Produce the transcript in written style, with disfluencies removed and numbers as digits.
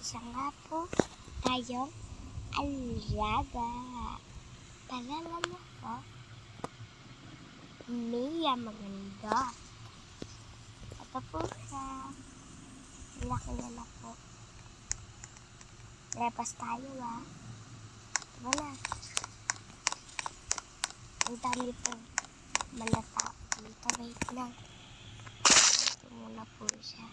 isa nga po tayong alaga. Pangalan mo po? Mia Maganda. Ito po siya. Laki niya na po. Lepas tayo Diba na? Ang dami po. Malata. Dito, wait lang. Ito muna po siya.